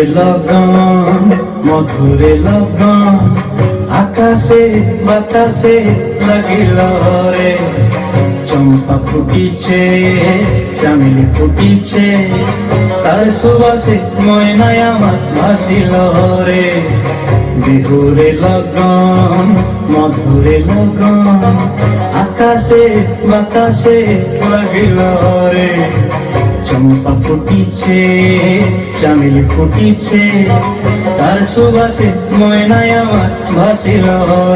বিহুরে লগন মধুরে লগন আকাশে বাতাসে লাগিল রে। চম্পা ফুটিছে চামেলি ফুটিছে তার সুবাসে ময়নায় আমার ভাসিল রে। বিহুরে লগন মধুরে লগন আকাশে বাতাসে লাগিল রে। চম্পা ফুটিছে চামেলি ফুটিছে তার সুবাসে ময়নায় আমার ভাসিল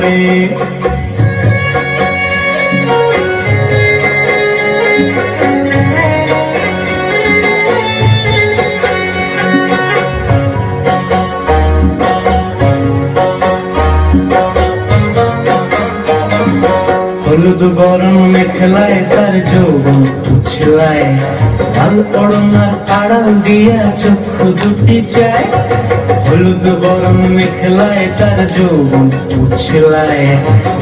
রে। হলুদ বরণ মেখলায় তার যৌবন উছলায়, লাল ওড়নার আড়াল দিয়া চক্ষু দুটি চায়। হলুদ বরণ মেখলায় তার যৌবন উছলায়,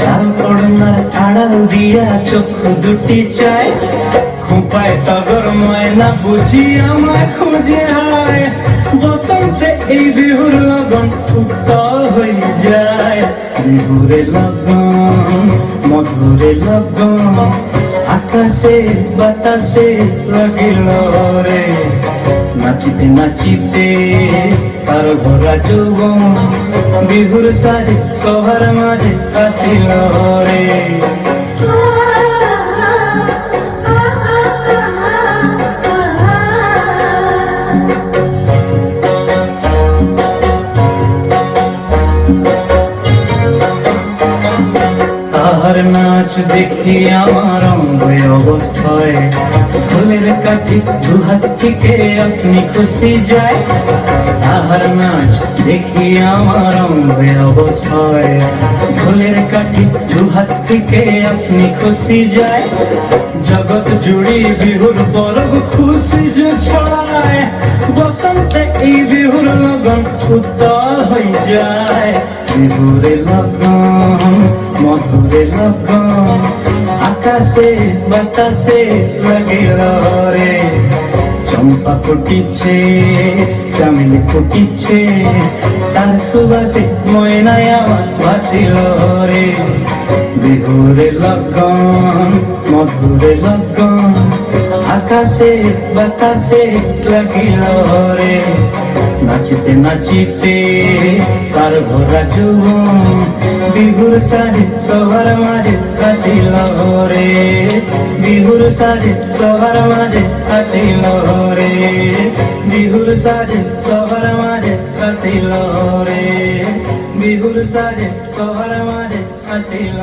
লাল ওড়নার আড়াল দিয়া চক্ষু দুটি চায়। খোঁপায় টগর ময়না বুঝি আমায় খুঁজে হায়, বসন্তে এই বিহুর লগন উত্তল হয়ে যায়। বিহুরে লগন মধুরে লগন আকাশে বাতাসে লাগিল রে। নাচিতে নাচিতে তার ভরা যৌবন বিহুর সাজে সবার মাঝে আসিল রে। তাহার নাচ দেখি আমার অঙ্গ অবস্থায়, ফুলের কাঠি দুহাত থেকে আপনি খুশি যায়। তাহার নাচ দেখি আমার অঙ্গ অবস্থায়, ফুলের কাঠি দুহাত থেকে আপনি খুশি যায়। জগৎ জুড়ি বিহুর পরব খুশি যে ছড়ায়, বসন্তে এই বিহুর লগন উত্তল হয়ে যায়। বিহুরে লগন মধুরে লগন আকাশে বাতাসে লাগিল রে। চম্পা ফুটিছে চামেলি ফুটিছে তার সুবাসে ময়নায় আমার ভাসিল রে। বিহুরে লগন মধুরে লগন আকাশে বাতাসে লাগিল রে। নাচিতে নাচিতে তার ভরা যৌবন বিহুর সাজে সবার মাঝে আসিল রে। বিহুর সাজে সবার মাঝে আসিল রে। বিহুর সাজে সবার মাঝে আসিল রে। বিহুর সাজে সবার মাঝে আসিল।